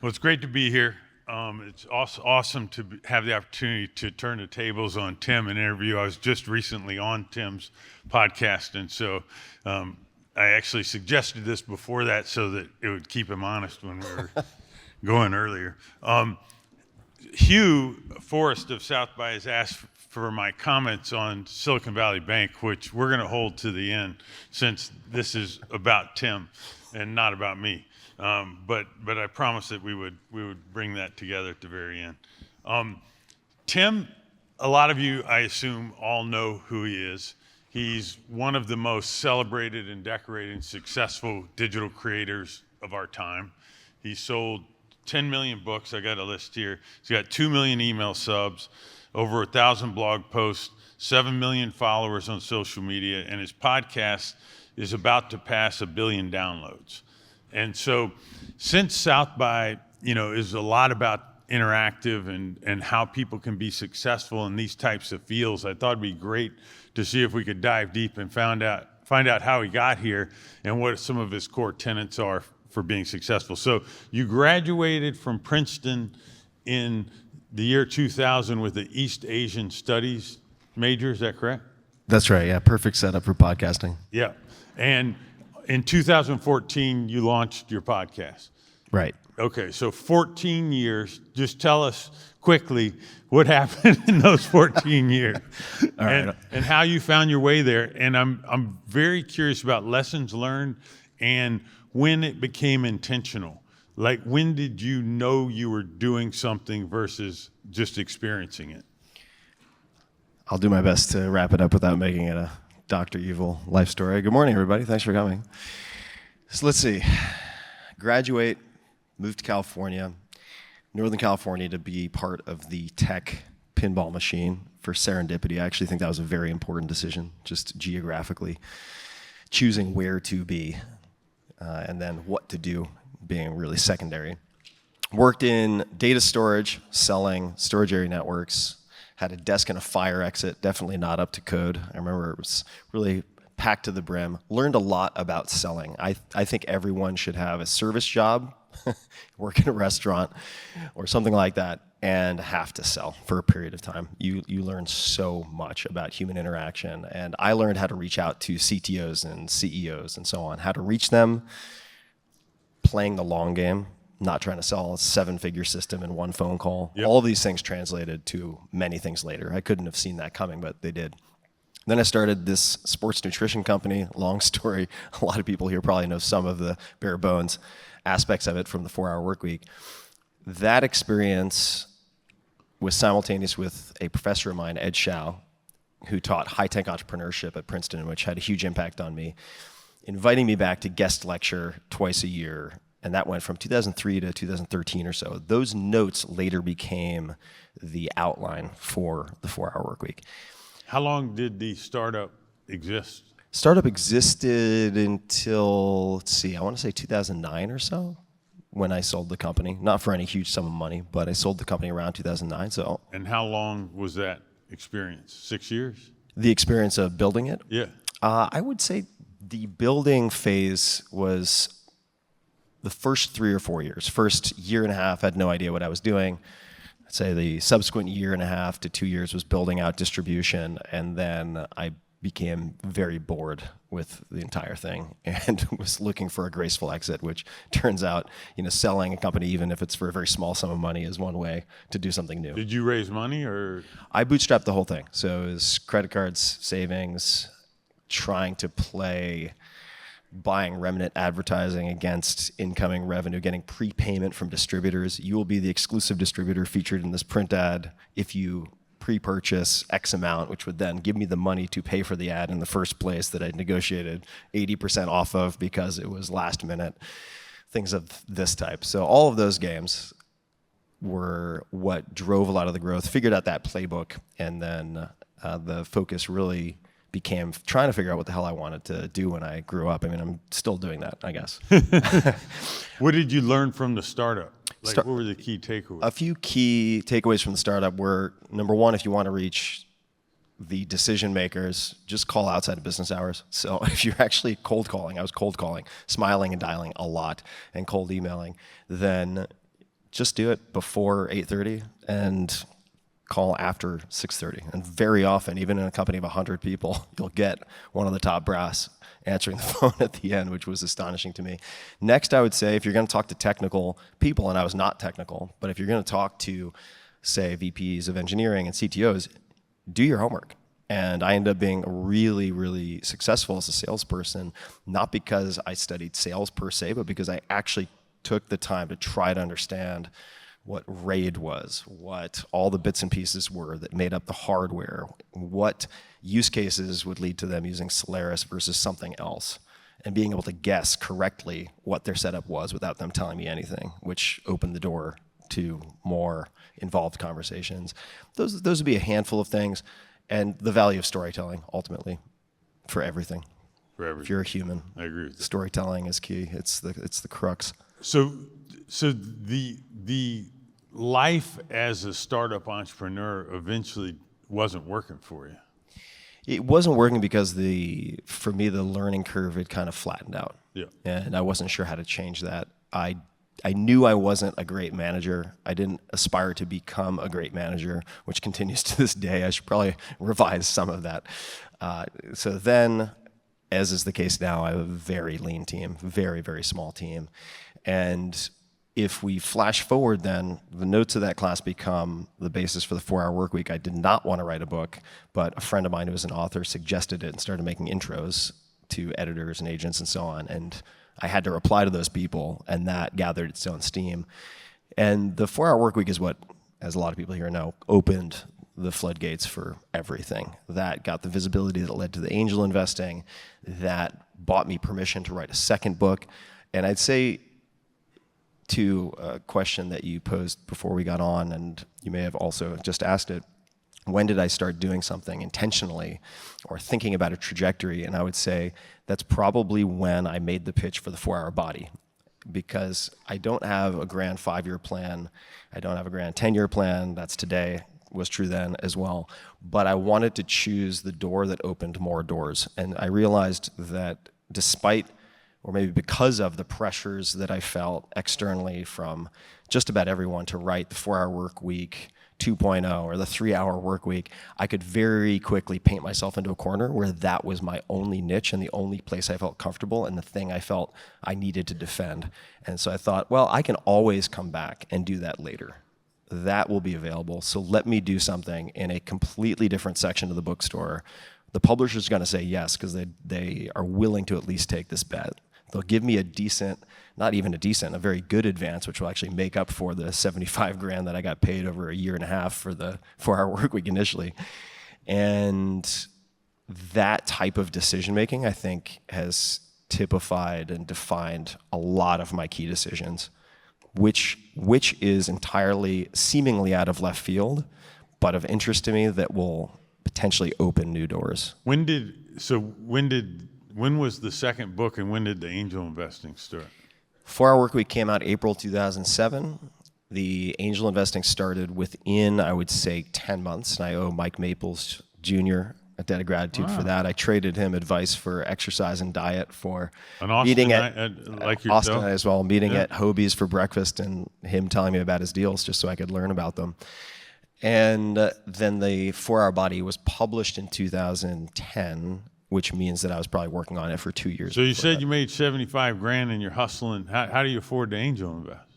Well, it's great to be here. It's awesome to have the opportunity to turn the tables on Tim and interview. I was just recently on Tim's podcast, and so I actually suggested this before that so that it would keep him honest when we were going earlier. Hugh Forrest of South by has asked for my comments on Silicon Valley Bank, which we're going to hold to the end since this is about Tim and not about me. But I promised that we would bring that together at the very end. Tim, a lot of you, I assume, all know who he is. He's one of the most celebrated and decorated and successful digital creators of our time. He sold 10 million books. I got a list here. He's got 2 million email subs, over 1,000 blog posts, 7 million followers on social media, and his podcast is about to pass 1 billion downloads. And so since South by, is a lot about interactive and how people can be successful in these types of fields, I thought it'd be great to see if we could dive deep and find out how he got here and what some of his core tenets are for being successful. So you graduated from Princeton in the year 2000 with the East Asian Studies major, is that correct? That's right, yeah, perfect setup for podcasting. Yeah, and in 2014, you launched your podcast. Right. Okay, so 14 years. Just tell us quickly what happened in those 14 years, and how you found your way there. And I'm very curious about lessons learned and when it became intentional. Like, when did you know you were doing something versus just experiencing it? I'll do my best to wrap it up without making it a Dr. Evil life story. Good morning, everybody. Thanks for coming. So let's see. Graduate, moved to California, Northern California, to be part of the tech pinball machine for serendipity. I actually think that was a very important decision, just geographically choosing where to be and then what to do being really secondary. Worked in data storage, selling storage area networks, had a desk and a fire exit, definitely not up to code. I remember it was really packed to the brim. Learned a lot about selling. I think everyone should have a service job, work in a restaurant or something like that, and have to sell for a period of time. You learn so much about human interaction. And I learned how to reach out to CTOs and CEOs and so on, how to reach them, playing the long game, not trying to sell a 7-figure system in one phone call. Yep. All of these things translated to many things later. I couldn't have seen that coming, but they did. Then I started this sports nutrition company. Long story. A lot of people here probably know some of the bare bones aspects of it from the 4-hour work week. That experience was simultaneous with a professor of mine, Ed Shao, who taught high-tech entrepreneurship at Princeton, which had a huge impact on me, inviting me back to guest lecture twice a year. And that went from 2003 to 2013 or so. Those notes later became the outline for the 4-hour work week. How long did the startup exist? Startup existed until, I want to say 2009 or so, when I sold the company. Not for any huge sum of money, but I sold the company around 2009. So. And how long was that experience? 6 years? The experience of building it? Yeah. I would say the building phase was the first 3 or 4 years. First year and a half, I had no idea what I was doing. I'd say the subsequent 1.5 to 2 years was building out distribution, and then I became very bored with the entire thing and was looking for a graceful exit, which turns out, selling a company, even if it's for a very small sum of money, is one way to do something new. Did you raise money or? I bootstrapped the whole thing. So it was credit cards, savings, trying to play buying remnant advertising against incoming revenue, getting prepayment from distributors. You will be the exclusive distributor featured in this print ad if you pre-purchase X amount, which would then give me the money to pay for the ad in the first place that I negotiated 80% off of because it was last minute, things of this type. So all of those games were what drove a lot of the growth, figured out that playbook, and then the focus really became trying to figure out what the hell I wanted to do when I grew up. I mean, I'm still doing that, I guess. What did you learn from the startup? What were the key takeaways? A few key takeaways from the startup were, number one, if you want to reach the decision makers, just call outside of business hours. So if you're actually cold calling, I was cold calling, smiling and dialing a lot, and cold emailing, then just do it before 8:30 and call after 6:30. And very often, even in a company of 100 people, you'll get one of the top brass answering the phone at the end, which was astonishing to me. Next, I would say, if you're going to talk to technical people, and I was not technical, but if you're going to talk to, say, VPs of engineering and CTOs, do your homework. And I ended up being really, really successful as a salesperson, not because I studied sales per se, but because I actually took the time to try to understand what RAID was, what all the bits and pieces were that made up the hardware, what use cases would lead to them using Solaris versus something else, and being able to guess correctly what their setup was without them telling me anything, which opened the door to more involved conversations. Those would be a handful of things, and the value of storytelling, ultimately, for everything. For everything. If you're a human, I agree with that. Storytelling is key. It's the crux. So the life as a startup entrepreneur eventually wasn't working for you. It wasn't working because for me, the learning curve had kind of flattened out. Yeah. And I wasn't sure how to change that. I knew I wasn't a great manager. I didn't aspire to become a great manager, which continues to this day. I should probably revise some of that. So then, as is the case now, I have a very lean team, very, very small team. And if we flash forward then, the notes of that class become the basis for the 4-Hour Workweek. I did not want to write a book, but a friend of mine who was an author suggested it and started making intros to editors and agents and so on. And I had to reply to those people, and that gathered its own steam. And the 4-Hour Workweek is what, as a lot of people here know, opened the floodgates for everything. That got the visibility that led to the angel investing, that bought me permission to write a second book. And I'd say, to a question that you posed before we got on, and you may have also just asked it, when did I start doing something intentionally or thinking about a trajectory? And I would say that's probably when I made the pitch for the 4-Hour Body, because I don't have a grand 5-year plan. I don't have a grand 10-year plan. That's today, was true then as well. But I wanted to choose the door that opened more doors. And I realized that despite, or maybe because of, the pressures that I felt externally from just about everyone to write the 4-Hour Workweek 2.0 or the 3-Hour Workweek, I could very quickly paint myself into a corner where that was my only niche and the only place I felt comfortable and the thing I felt I needed to defend. And so I thought, well, I can always come back and do that later. That will be available. So let me do something in a completely different section of the bookstore. The publisher's going to say yes because they are willing to at least take this bet. They'll give me a decent, not even a decent, a very good advance, which will actually make up for the $75,000 that I got paid over a year and a half for the 4-Hour Workweek initially. And that type of decision making, I think, has typified and defined a lot of my key decisions, which is entirely seemingly out of left field, but of interest to me that will potentially open new doors. When was the second book, and when did the angel investing start? 4-Hour Workweek came out April 2007. The angel investing started within, I would say, 10 months. And I owe Mike Maples Jr. a debt of gratitude for that. I traded him advice for exercise and diet for meeting at like Austin as well, meeting at Hobie's for breakfast, and him telling me about his deals just so I could learn about them. And then the 4-Hour Body was published in 2010. Which means that I was probably working on it for 2 years. So you said you made $75,000 and you're hustling. How do you afford to angel invest?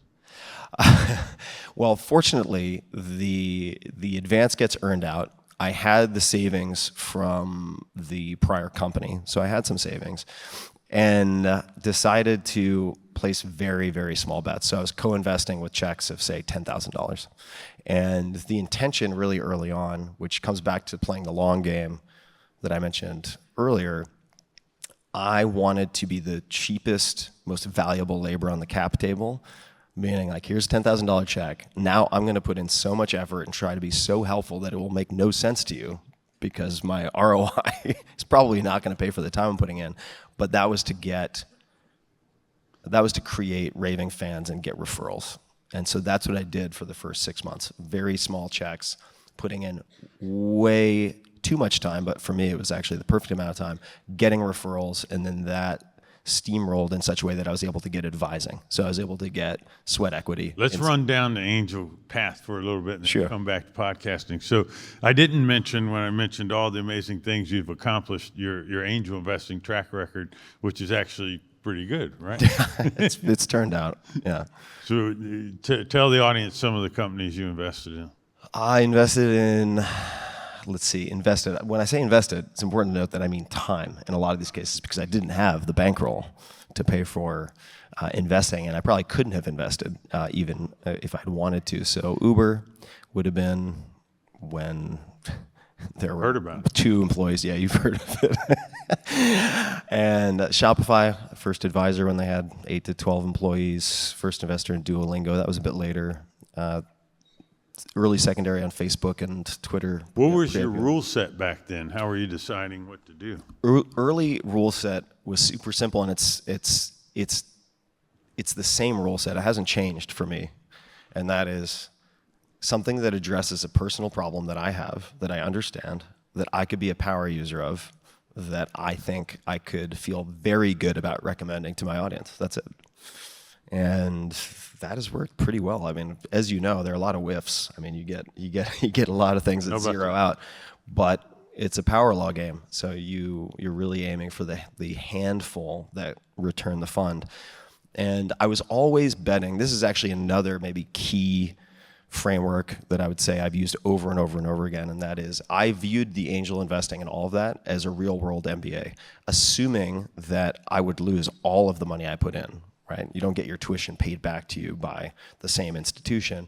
Well, fortunately, the advance gets earned out. I had the savings from the prior company, so I had some savings, and decided to place very, very small bets. So I was co-investing with checks of, say, $10,000. And the intention really early on, which comes back to playing the long game that I mentioned earlier, I wanted to be the cheapest, most valuable labor on the cap table, meaning like, here's a $10,000 check. Now I'm going to put in so much effort and try to be so helpful that it will make no sense to you because my ROI is probably not going to pay for the time I'm putting in. But that was to create raving fans and get referrals. And so that's what I did for the first 6 months. Very small checks, putting in way too much time, but for me it was actually the perfect amount of time, getting referrals, and then that steamrolled in such a way that I was able to get advising. So I was able to get sweat equity. Let's run down the angel path for a little bit and then Sure. come back to podcasting. So I didn't mention, when I mentioned all the amazing things you've accomplished, your angel investing track record, which is actually pretty good, right? It's turned out, yeah. So tell the audience some of the companies you invested in. I invested in, invested. When I say invested, it's important to note that I mean time in a lot of these cases, because I didn't have the bankroll to pay for investing, and I probably couldn't have invested even if I'd wanted to. So Uber would have been when there were Heard about it. 2 employees. Yeah, you've heard of it. And Shopify, first advisor when they had 8 to 12 employees. First investor in Duolingo. That was a bit later. Early secondary on Facebook and Twitter. What was your rule set back then? How were you deciding what to do? Early rule set was super simple, and it's the same rule set. It hasn't changed for me, and that is something that addresses a personal problem that I have, that I understand, that I could be a power user of, that I think I could feel very good about recommending to my audience. That's it. And that has worked pretty well. I mean, as you know, there are a lot of whiffs. I mean, you get a lot of things that zero out, but it's a power law game. So you're really aiming for the handful that return the fund. And I was always betting. This is actually another maybe key framework that I would say I've used over and over and over again, and that is I viewed the angel investing and all of that as a real world MBA, assuming that I would lose all of the money I put in. Right? You don't get your tuition paid back to you by the same institution,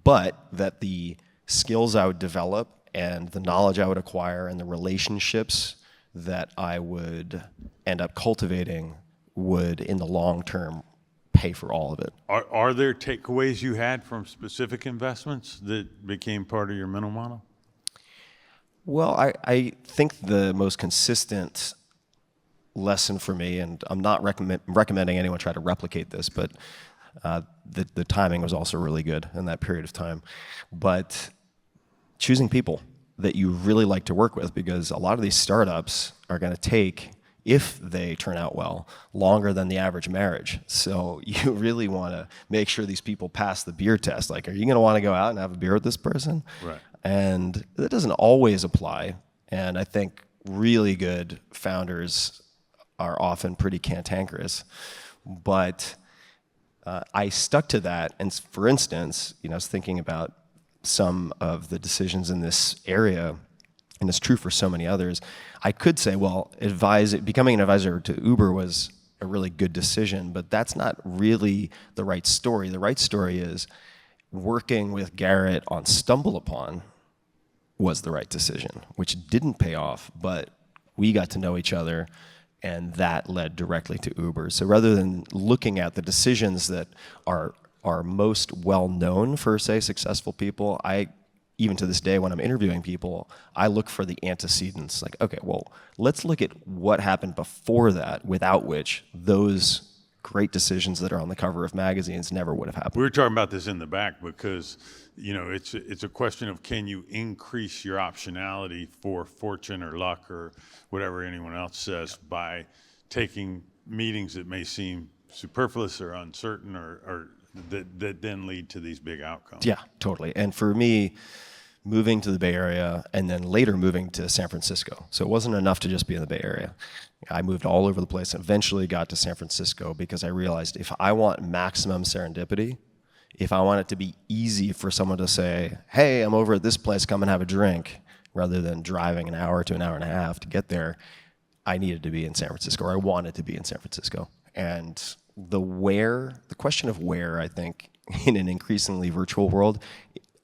but that the skills I would develop and the knowledge I would acquire and the relationships that I would end up cultivating would, in the long term, pay for all of it. Are there takeaways you had from specific investments that became part of your mental model? Well, I think the most consistent lesson for me, and I'm not recommending anyone try to replicate this, but the timing was also really good in that period of time. But choosing people that you really like to work with, because a lot of these startups are going to take, if they turn out well, longer than the average marriage. So you really want to make sure these people pass the beer test. Like, are you going to want to go out and have a beer with this person? Right. And that doesn't always apply. And I think really good founders are often pretty cantankerous, but I stuck to that. And for instance, I was thinking about some of the decisions in this area, and it's true for so many others. I could say, well, becoming an advisor to Uber was a really good decision, but that's not really the right story. The right story is working with Garrett on StumbleUpon was the right decision, which didn't pay off, but we got to know each other, and that led directly to Uber. So rather than looking at the decisions that are most well known for, say, successful people, even to this day when I'm interviewing people, I look for the antecedents. Like, okay, well, let's look at what happened before that, without which those great decisions that are on the cover of magazines never would have happened. We were talking about this in the back because, it's a question of, can you increase your optionality for fortune or luck or whatever anyone else says by taking meetings that may seem superfluous or uncertain or that then lead to these big outcomes. Yeah, totally. And for me, moving to the Bay Area and then later moving to San Francisco. So it wasn't enough to just be in the Bay Area. I moved all over the place and eventually got to San Francisco because I realized if I want maximum serendipity, if I want it to be easy for someone to say, hey, I'm over at this place, come and have a drink, rather than driving an hour to an hour and a half to get there, I needed to be in San Francisco, or I wanted to be in San Francisco. And the question of where, I think, in an increasingly virtual world,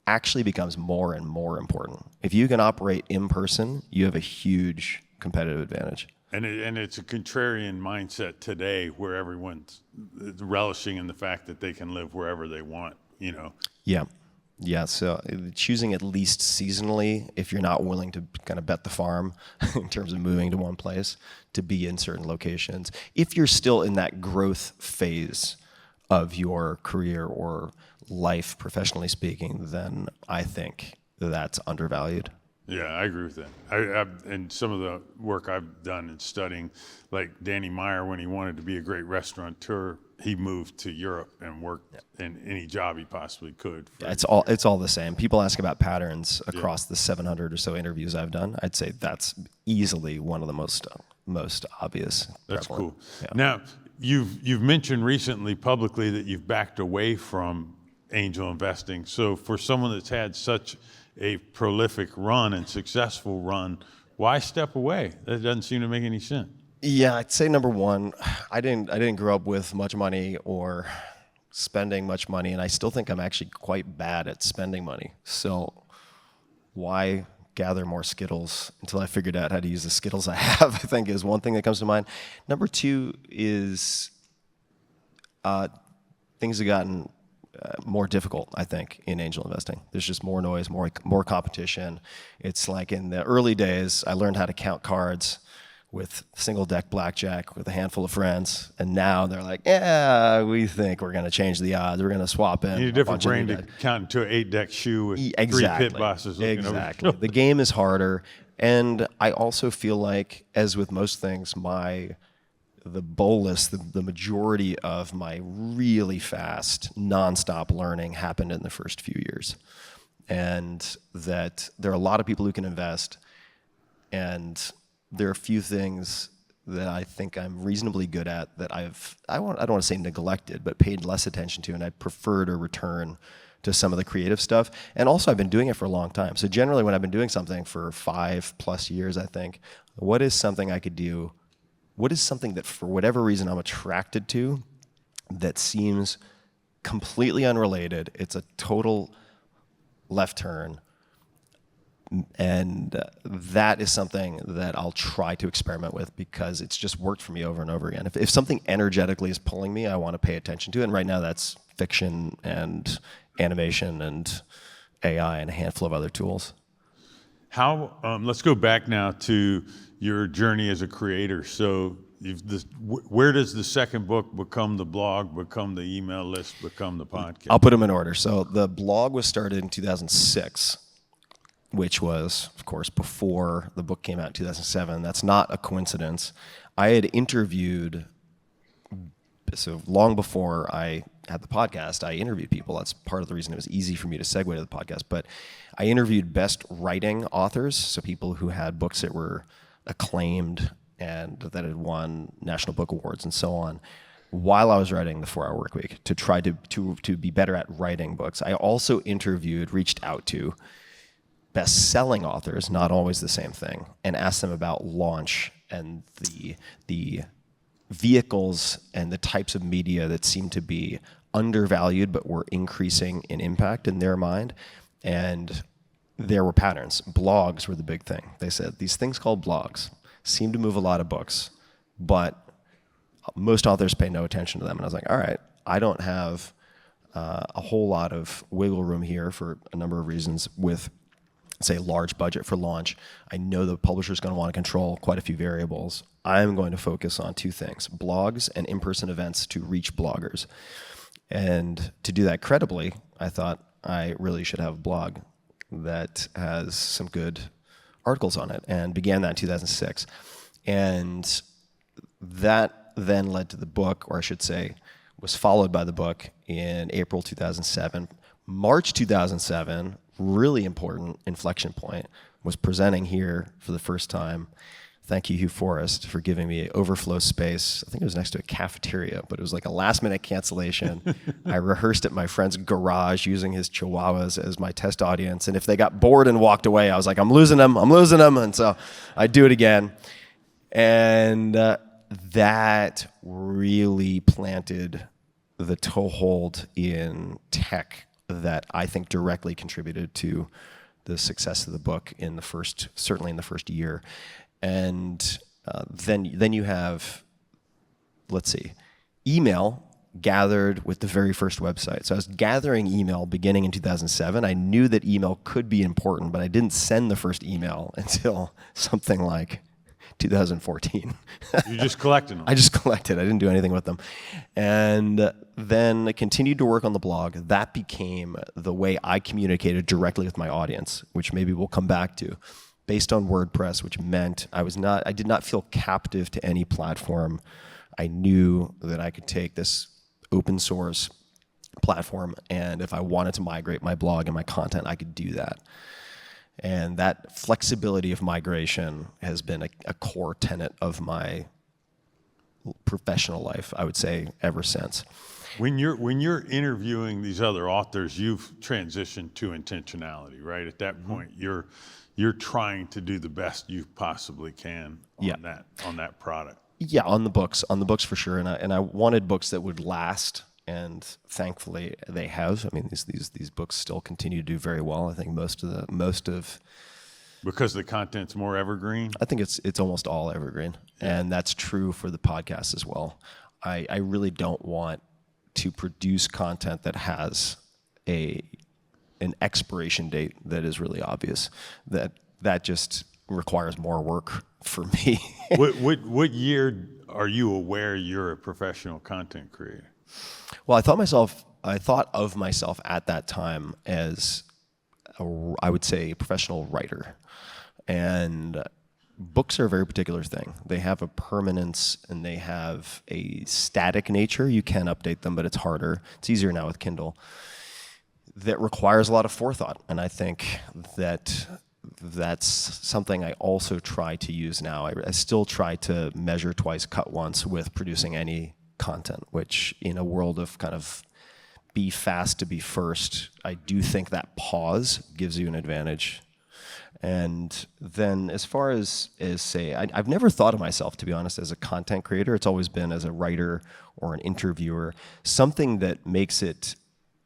actually becomes more and more important. If you can operate in person, you have a huge competitive advantage. And it's a contrarian mindset today where everyone's relishing in the fact that they can live wherever they want, Yeah, so choosing at least seasonally, if you're not willing to kind of bet the farm in terms of moving to one place, to be in certain locations. If you're still in that growth phase of your career or life, professionally speaking, then I think that's undervalued. Yeah, I agree with that. And some of the work I've done in studying, like Danny Meyer, when he wanted to be a great restaurateur, he moved to Europe and worked in any job he possibly could. Yeah, it's all the same. People ask about patterns across the 700 or so interviews I've done. I'd say that's easily one of the most obvious. That's prevalent. cool. Yeah. Now, you've mentioned recently publicly that you've backed away from angel investing. So for someone that's had such a prolific run and successful run, why step away? That doesn't seem to make any sense. Yeah, I'd say number one, I didn't grow up with much money or spending much money, and I still think I'm actually quite bad at spending money. So why gather more Skittles until I figured out how to use the Skittles I have, I think is one thing that comes to mind. Number two is things have gotten more difficult, I think, in angel investing. There's just more noise, more competition. It's like in the early days, I learned how to count cards with single deck blackjack with a handful of friends, and now they're like, yeah, we think we're going to change the odds. We're going to swap in. You need a different brain to count into an 8-deck shoe with exactly. 3 pit bosses. Exactly. The game is harder, and I also feel like, as with most things, the bolus, the majority of my really fast, nonstop learning happened in the first few years. And that there are a lot of people who can invest, and there are a few things that I think I'm reasonably good at that I don't want to say neglected, but paid less attention to, and I prefer to return to some of the creative stuff. And also, I've been doing it for a long time. So generally, when I've been doing something for 5+ years, I think, what is something I could do? What is something that, for whatever reason, I'm attracted to that seems completely unrelated? It's a total left turn. And that is something that I'll try to experiment with because it's just worked for me over and over again. If something energetically is pulling me, I want to pay attention to it. And right now that's fiction and animation and AI and a handful of other tools. Let's go back now to your journey as a creator. So where does the second book become the blog, become the email list, become the podcast? I'll put them in order. So the blog was started in 2006. Which was, of course, before the book came out in 2007. That's not a coincidence. I had interviewed, so long before I had the podcast, I interviewed people. That's part of the reason it was easy for me to segue to the podcast. But I interviewed best writing authors, so people who had books that were acclaimed and that had won National Book Awards and so on, while I was writing the 4-Hour Workweek to try to be better at writing books. I also reached out to best-selling authors, not always the same thing, and asked them about launch and the vehicles and the types of media that seemed to be undervalued but were increasing in impact in their mind. And there were patterns. Blogs were the big thing. They said these things called blogs seem to move a lot of books, but most authors pay no attention to them. And I was like, all right, I don't have a whole lot of wiggle room here for a number of reasons with, say, large budget for launch. I know the publisher's going to want to control quite a few variables. I'm going to focus on 2 things, blogs and in-person events to reach bloggers. And to do that credibly, I thought I really should have a blog that has some good articles on it, and began that in 2006. And that then led to the book, or I should say, was followed by the book in April 2007. March 2007, really important inflection point, was presenting here for the first time. Thank you, Hugh Forrest, for giving me overflow space. I think it was next to a cafeteria, but it was like a last-minute cancellation. I rehearsed at my friend's garage using his chihuahuas as my test audience, and if they got bored and walked away, I was like, I'm losing them, and so I'd do it again. And that really planted the toehold in tech that I think directly contributed to the success of the book certainly in the first year. And then you have, let's see, email gathered with the very first website. So I was gathering email beginning in 2007. I knew that email could be important, but I didn't send the first email until something like 2014. You just collected them. I just collected. I didn't do anything with them. And then I continued to work on the blog. That became the way I communicated directly with my audience, which maybe we'll come back to. based on WordPress, which meant I did not feel captive to any platform. I knew that I could take this open source platform, and if I wanted to migrate my blog and my content, I could do that. And that flexibility of migration has been a core tenet of my professional life, I would say, ever since. When you're interviewing these other authors, you've transitioned to intentionality, right? At that point, you're trying to do the best you possibly can on that product. Yeah, on the books for sure. And I wanted books that would last, and thankfully they have. I mean, these books still continue to do very well. I think most of because the content's more evergreen. I think it's almost all evergreen, and that's true for the podcast as well. I really don't want to produce content that has an expiration date that is really obvious. That just requires more work for me. What year are you aware you're a professional content creator? Well, I thought of myself at that time as I would say a professional writer. And books are a very particular thing. They have a permanence and they have a static nature. You can update them, but it's harder. It's easier now with Kindle. That requires a lot of forethought. And I think that's something I also try to use now. I still try to measure twice, cut once with producing any content, which in a world of kind of be fast to be first, I do think that pause gives you an advantage. And then as far as say, I've never thought of myself, to be honest, as a content creator. It's always been as a writer or an interviewer, something that makes it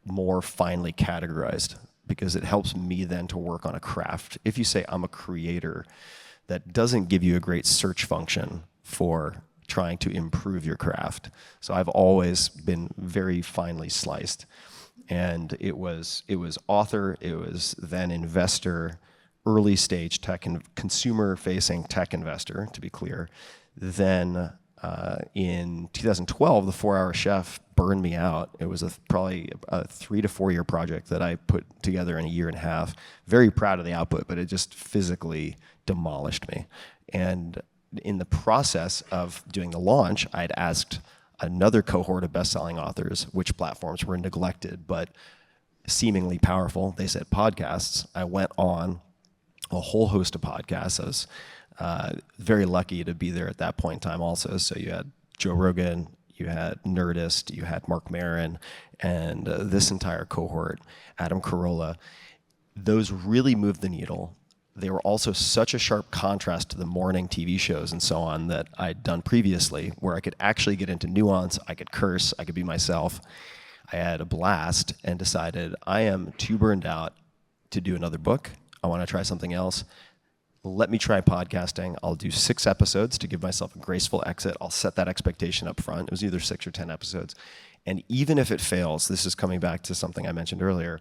more finely categorized, because it helps me then to work on a craft. If you say I'm a creator, that doesn't give you a great search function for trying to improve your craft. So I've always been very finely sliced. And it was author, it was then investor, early stage tech and consumer facing tech investor, to be clear. Then in 2012, the 4-Hour Chef burned me out. It was probably a 3 to 4 year project that I put together in a year and a half. Very proud of the output, but it just physically demolished me. And in the process of doing the launch, I'd asked another cohort of best-selling authors which platforms were neglected but seemingly powerful. They said podcasts. I went on a whole host of podcasts. I was very lucky to be there at that point in time also. So you had Joe Rogan, you had Nerdist, you had Mark Maron, and this entire cohort, Adam Carolla. Those really moved the needle. They were also such a sharp contrast to the morning TV shows and so on that I'd done previously, where I could actually get into nuance, I could curse, I could be myself. I had a blast and decided I am too burned out to do another book. I want to try something else. Let me try podcasting. I'll do 6 episodes to give myself a graceful exit. I'll set that expectation up front. It was either 6 or 10 episodes. And even if it fails, this is coming back to something I mentioned earlier,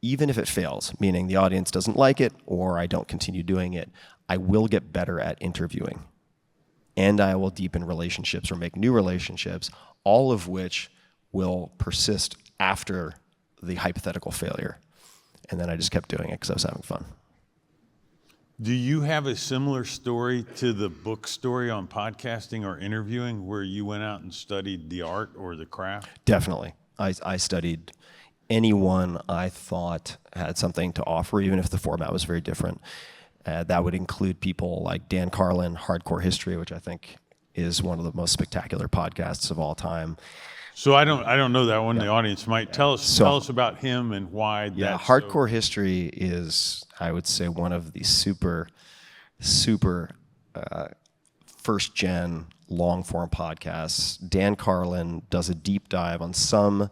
even if it fails, meaning the audience doesn't like it or I don't continue doing it, I will get better at interviewing. And I will deepen relationships or make new relationships, all of which will persist after the hypothetical failure. And then I just kept doing it because I was having fun. Do you have a similar story to the book story on podcasting or interviewing, where you went out and studied the art or the craft? Definitely. I studied anyone I thought had something to offer, even if the format was very different. That would include people like Dan Carlin, Hardcore History, which I think is one of the most spectacular podcasts of all time. So I don't know that one. Yeah. The audience might tell us about him and why. Yeah, Hardcore History is, I would say, one of the super first gen long form podcasts. Dan Carlin does a deep dive on some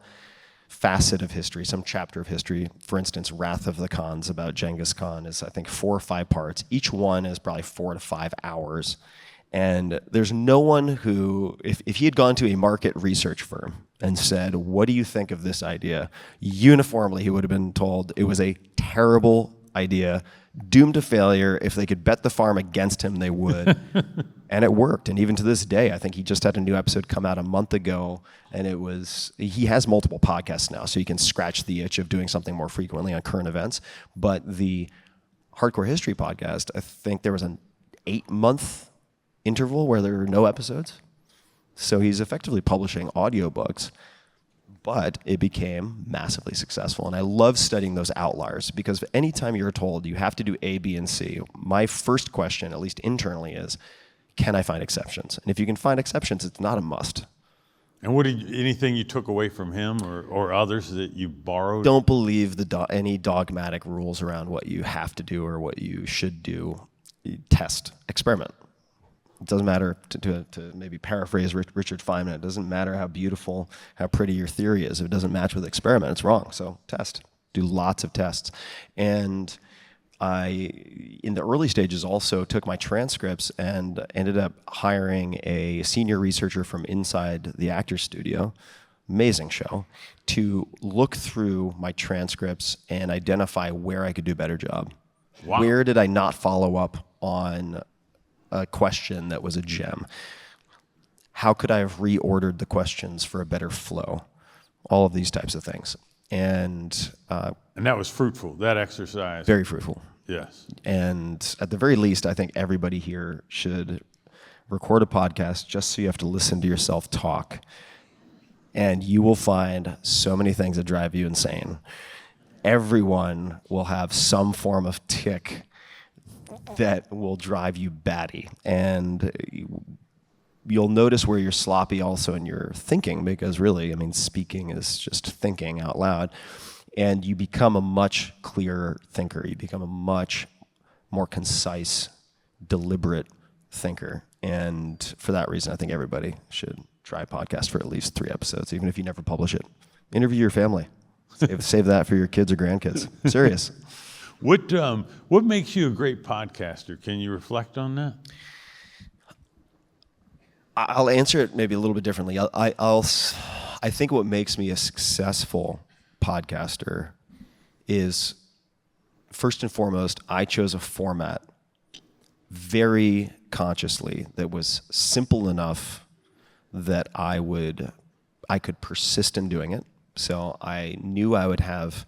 facet of history, some chapter of history. For instance, Wrath of the Khans about Genghis Khan is, I think, 4 or 5 parts. Each one is probably 4 to 5 hours. And there's no one who, if he had gone to a market research firm and said, what do you think of this idea? Uniformly, he would have been told it was a terrible idea, doomed to failure. If they could bet the farm against him, they would. And it worked. And even to this day, I think he just had a new episode come out a month ago. And he has multiple podcasts now, so you can scratch the itch of doing something more frequently on current events. But the Hardcore History podcast, I think there was an 8-month interval where there were no episodes. So he's effectively publishing audiobooks, but it became massively successful. And I love studying those outliers because anytime you're told you have to do A, B, and C, my first question, at least internally, is, can I find exceptions? And if you can find exceptions, it's not a must. And anything you took away from him or others that you borrowed? Don't believe any dogmatic rules around what you have to do or what you should do. Test, experiment. It doesn't matter, to maybe paraphrase Richard Feynman, it doesn't matter how beautiful, how pretty your theory is. If it doesn't match with experiment, it's wrong. So test. Do lots of tests. And I, in the early stages, also took my transcripts and ended up hiring a senior researcher from inside the Actors Studio, amazing show, to look through my transcripts and identify where I could do a better job. Wow. Where did I not follow up on a question that was a gem? How could I have reordered the questions for a better flow? All of these types of things. And that was fruitful, that exercise. Very fruitful. Yes. And at the very least, I think everybody here should record a podcast just so you have to listen to yourself talk. And you will find so many things that drive you insane. Everyone will have some form of tick that will drive you batty. And you'll notice where you're sloppy also in your thinking, because really, I mean, speaking is just thinking out loud. And you become a much clearer thinker. You become a much more concise, deliberate thinker. And for that reason, I think everybody should try a podcast for at least 3 episodes, even if you never publish it. Interview your family. Save that for your kids or grandkids. Serious. What makes you a great podcaster? Can you reflect on that? I'll answer it maybe a little bit differently. I think what makes me a successful podcaster is, first and foremost, I chose a format very consciously that was simple enough that I could persist in doing it. So I knew I would have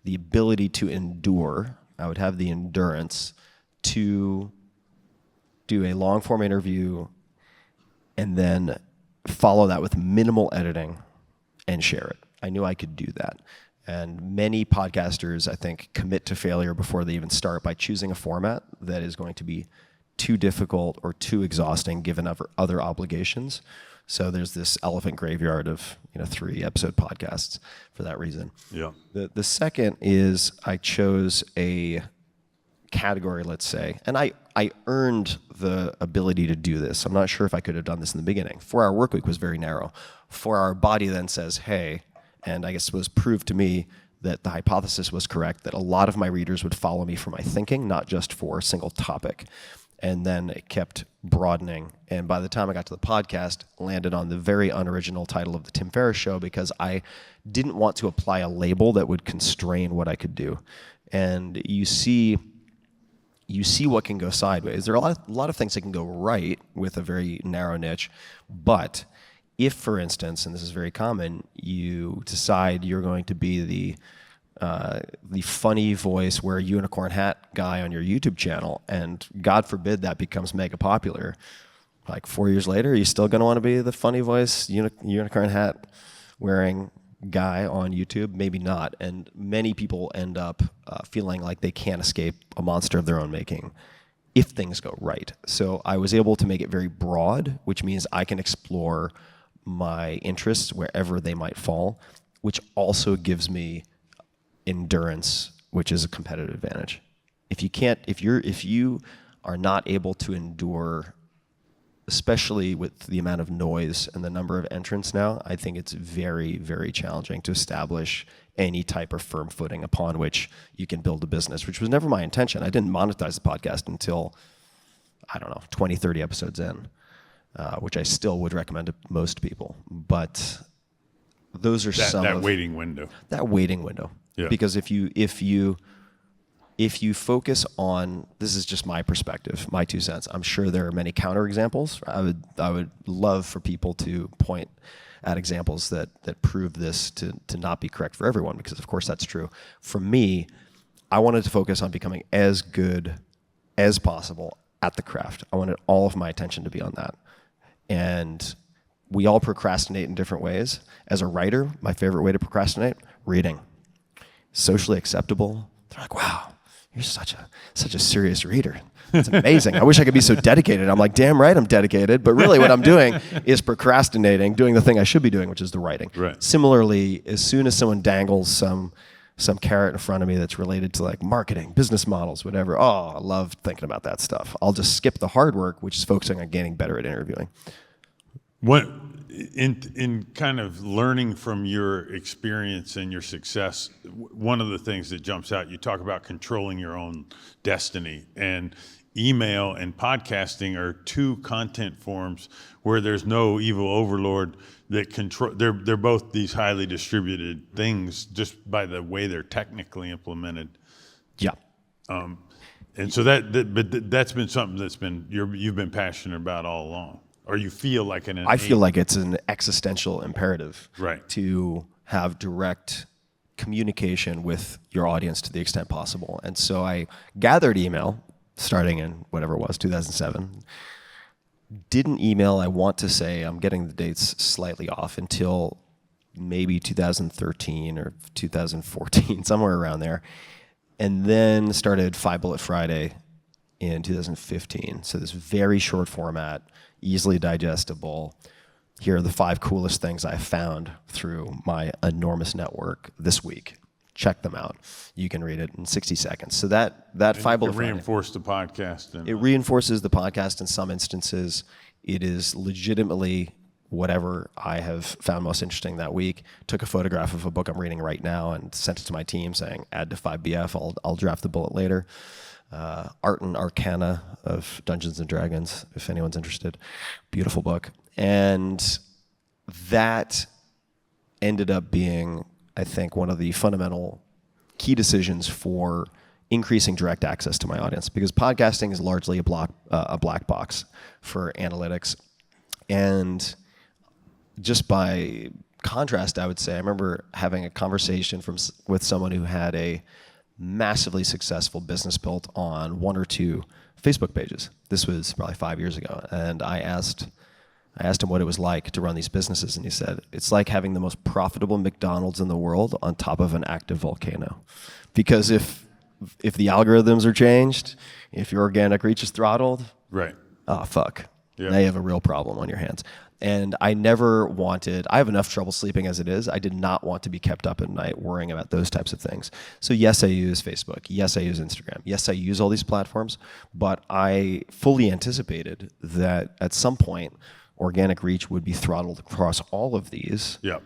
the ability to endure. I would have the endurance to do a long form interview and then follow that with minimal editing and share it. I knew I could do that. And many podcasters, I think, commit to failure before they even start by choosing a format that is going to be too difficult or too exhausting given other obligations. So there's this elephant graveyard of 3-episode podcasts for that reason. Yeah. The second is I chose a category, let's say, and I earned the ability to do this. I'm not sure if I could have done this in the beginning. 4-Hour Workweek was very narrow. 4-Hour Body then says, hey, and I guess it was proved to me that the hypothesis was correct, that a lot of my readers would follow me for my thinking, not just for a single topic. And then it kept broadening. And by the time I got to the podcast, landed on the very unoriginal title of the Tim Ferriss Show, because I didn't want to apply a label that would constrain what I could do. And you see what can go sideways. There are a lot of things that can go right with a very narrow niche. But if, for instance, and this is very common, you decide you're going to be the funny voice, wear a unicorn hat guy on your YouTube channel, and God forbid that becomes mega popular. Like 4 years later, are you still going to want to be the funny voice, unicorn hat wearing guy on YouTube? Maybe not. And many people end up feeling like they can't escape a monster of their own making if things go right. So I was able to make it very broad, which means I can explore my interests wherever they might fall, which also gives me endurance, which is a competitive advantage. If you are not able to endure, especially with the amount of noise and the number of entrants now, I think it's very, very challenging to establish any type of firm footing upon which you can build a business, which was never my intention. I didn't monetize the podcast until, 20, 30 episodes in, which I still would recommend to most people. But those are that waiting window. That waiting window. Yeah. Because if you focus on, this is just my perspective, my 2 cents. I'm sure there are many counterexamples. I would love for people to point at examples that prove this to not be correct for everyone, because of course that's true. For me, I wanted to focus on becoming as good as possible at the craft. I wanted all of my attention to be on that. And we all procrastinate in different ways. As a writer, my favorite way to procrastinate, reading. Socially acceptable. They're like, wow, you're such a serious reader. It's amazing. I wish I could be so dedicated. I'm like, damn right I'm dedicated. But really what I'm doing is procrastinating, doing the thing I should be doing, which is the writing. Right. Similarly, as soon as someone dangles some carrot in front of me that's related to like marketing, business models, whatever, I love thinking about that stuff. I'll just skip the hard work, which is focusing on getting better at interviewing. What in kind of learning from your experience and your success, one of the things that jumps out, you talk about controlling your own destiny, and email and podcasting are two content forms where there's no evil overlord that control. They're both these highly distributed things just by the way they're technically implemented. Yeah. And so that's been something that's been you've been passionate about all along. Or you feel like I feel like it's an existential imperative, right, to have direct communication with your audience to the extent possible. And so I gathered email starting in whatever it was, 2007. Didn't email, I want to say, I'm getting the dates slightly off, until maybe 2013 or 2014, somewhere around there. And then started 5 Bullet Friday in 2015. So this very short format, easily digestible. Here are the 5 coolest things I found through my enormous network this week. Check them out. You can read it in 60 seconds. So that 5 Bullet Friday. It reinforced the podcast. It reinforces the podcast in some instances. It is legitimately whatever I have found most interesting that week. Took a photograph of a book I'm reading right now and sent it to my team saying, add to 5BF, I'll draft the bullet later. Art and Arcana of Dungeons and Dragons, if anyone's interested. Beautiful book. And that ended up being, I think, one of the fundamental key decisions for increasing direct access to my audience, because podcasting is largely a black box for analytics. And just by contrast, I would say, I remember having a conversation with someone who had a massively successful business built on 1 or 2 Facebook pages. This was probably 5 years ago. And I asked him what it was like to run these businesses, and he said, it's like having the most profitable McDonald's in the world on top of an active volcano. Because if the algorithms are changed, if your organic reach is throttled, right. Oh, fuck. Yeah. Now you have a real problem on your hands. And I have enough trouble sleeping as it is. I did not want to be kept up at night worrying about those types of things. So yes, I use Facebook. Yes, I use Instagram. Yes, I use all these platforms, but I fully anticipated that at some point, organic reach would be throttled across all of these. Yeah.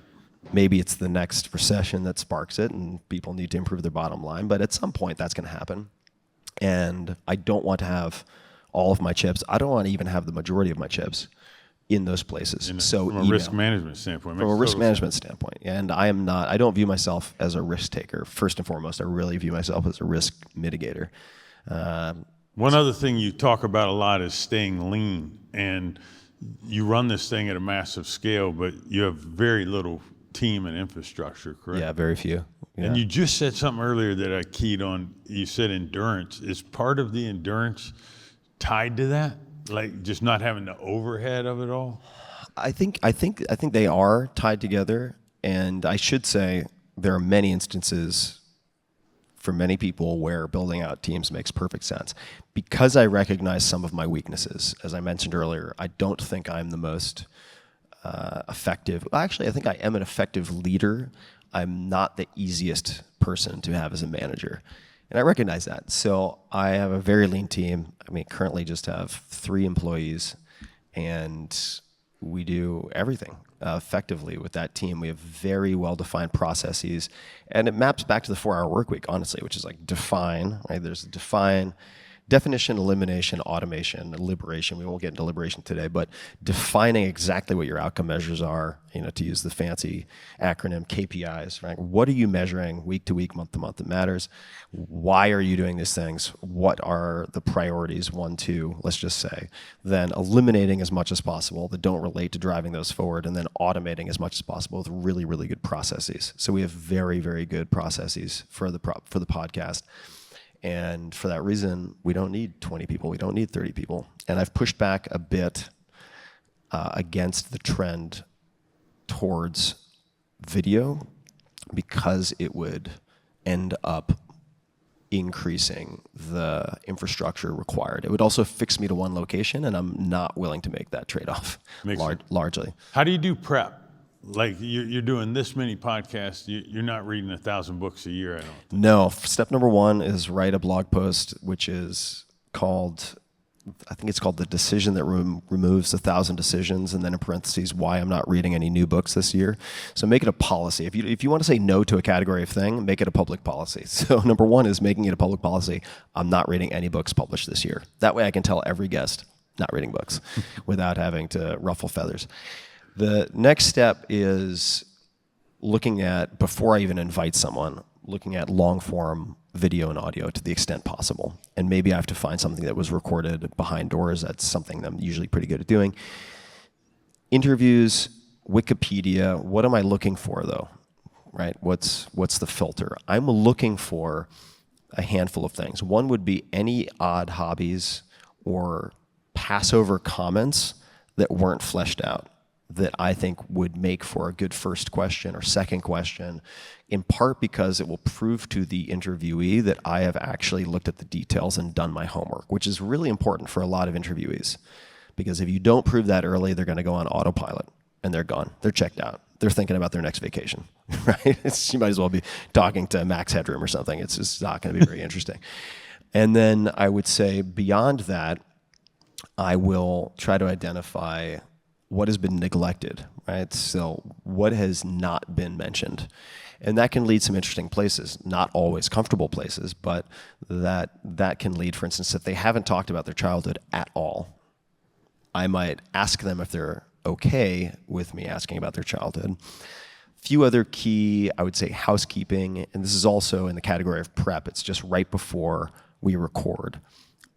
Maybe it's the next recession that sparks it and people need to improve their bottom line, but at some point that's going to happen. And I don't want to have all of my chips. I don't want to even have the majority of my chips in those places. From a risk management standpoint. From a risk management standpoint. And I don't view myself as a risk taker. First and foremost, I really view myself as a risk mitigator. One other thing you talk about a lot is staying lean. And you run this thing at a massive scale, but you have very little team and infrastructure, correct? Yeah, very few. Yeah. And you just said something earlier that I keyed on. You said endurance. Is part of the endurance tied to that? Like just not having the overhead of it all? I think they are tied together, and I should say there are many instances for many people where building out teams makes perfect sense. Because I recognize some of my weaknesses, as I mentioned earlier, I don't think I'm the most effective. Actually, I think I am an effective leader. I'm not the easiest person to have as a manager. And I recognize that. So I have a very lean team. Currently just have 3 employees, and we do everything effectively with that team. We have very well-defined processes, and it maps back to the 4-hour work week, honestly, which is like define, right? There's define, definition, elimination, automation, and liberation. We won't get into liberation today, but defining exactly what your outcome measures are, to use the fancy acronym KPIs, right? What are you measuring week to week, month to month that matters? Why are you doing these things? What are the priorities, 1, 2, let's just say? Then eliminating as much as possible that don't relate to driving those forward, and then automating as much as possible with really, really good processes. So we have very, very good processes for the podcast. And for that reason, we don't need 20 people. We don't need 30 people. And I've pushed back a bit against the trend towards video because it would end up increasing the infrastructure required. It would also fix me to one location, and I'm not willing to make that trade-off largely. How do you do prep? Like you're doing this many podcasts, you're not reading 1,000 books a year, I don't think. No. Step number 1 is write a blog post, which is called, I think it's called The Decision That Removes 1,000 Decisions, and then in parentheses, why I'm not reading any new books this year. So make it a policy. If you want to say no to a category of thing, make it a public policy. So number 1 is making it a public policy. I'm not reading any books published this year. That way I can tell every guest not reading books without having to ruffle feathers. The next step is looking at, before I even invite someone, looking at long form video and audio to the extent possible. And maybe I have to find something that was recorded behind doors. That's something that I'm usually pretty good at doing. Interviews, Wikipedia, what am I looking for though? Right? What's the filter? I'm looking for a handful of things. One would be any odd hobbies or Passover comments that weren't fleshed out, that I think would make for a good first question or second question, in part because it will prove to the interviewee that I have actually looked at the details and done my homework, which is really important for a lot of interviewees. Because if you don't prove that early, they're going to go on autopilot and they're gone. They're checked out. They're thinking about their next vacation, right? You might as well be talking to Max Headroom or something. It's just not going to be very interesting. And then I would say beyond that, I will try to identify what has been neglected, right? So what has not been mentioned? And that can lead some interesting places, not always comfortable places, but that can lead, for instance, if they haven't talked about their childhood at all, I might ask them if they're okay with me asking about their childhood. Few other key, I would say, housekeeping, and this is also in the category of prep. It's just right before we record.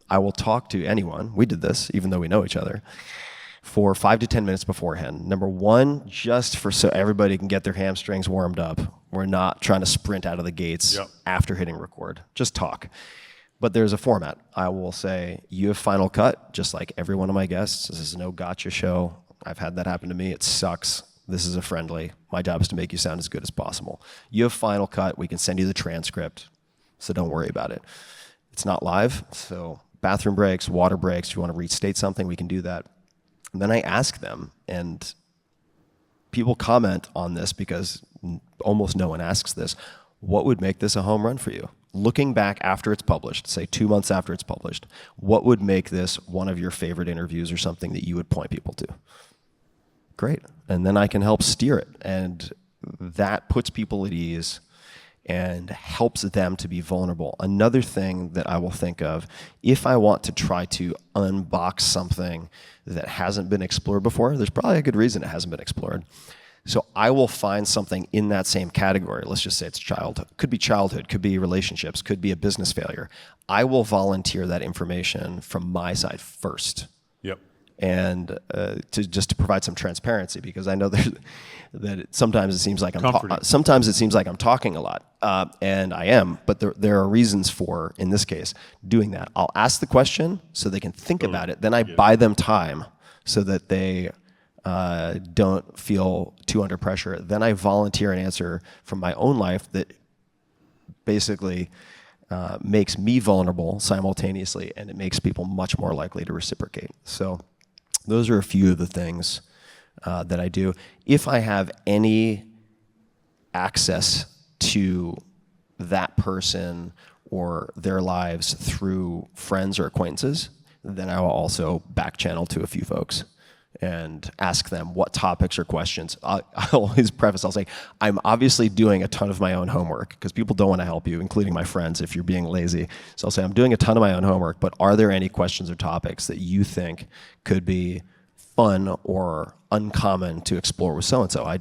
I will talk to anyone, we did this, even though we know each other, for 5 to 10 minutes beforehand. Number 1, just so everybody can get their hamstrings warmed up. We're not trying to sprint out of the gates after hitting record. Just talk. But there's a format. I will say, you have final cut, just like every one of my guests. This is no gotcha show. I've had that happen to me. It sucks. This is a friendly. My job is to make you sound as good as possible. You have final cut. We can send you the transcript, so don't worry about it. It's not live, so bathroom breaks, water breaks. If you want to restate something, we can do that. And then I ask them, and people comment on this because almost no one asks this, what would make this a home run for you? Looking back after it's published, say 2 months after it's published, what would make this one of your favorite interviews or something that you would point people to? Great. And then I can help steer it. And that puts people at ease and helps them to be vulnerable. Another thing that I will think of, if I want to try to unbox something that hasn't been explored before, there's probably a good reason it hasn't been explored. So I will find something in that same category. Let's just say it's childhood. Could be childhood, could be relationships, could be a business failure. I will volunteer that information from my side first. Yep. And to provide some transparency, because I know that sometimes it seems like I'm talking a lot, and I am. But there are reasons for, in this case, doing that. I'll ask the question so they can think about it. Then I buy them time so that they don't feel too under pressure. Then I volunteer an answer from my own life that basically makes me vulnerable simultaneously, and it makes people much more likely to reciprocate. So those are a few of the things that I do. If I have any access to that person or their lives through friends or acquaintances, then I will also back channel to a few folks and ask them what topics or questions. I'll always preface, I'll say, I'm obviously doing a ton of my own homework because people don't want to help you, including my friends, if you're being lazy. So I'll say, I'm doing a ton of my own homework, but are there any questions or topics that you think could be fun or uncommon to explore with so-and-so? I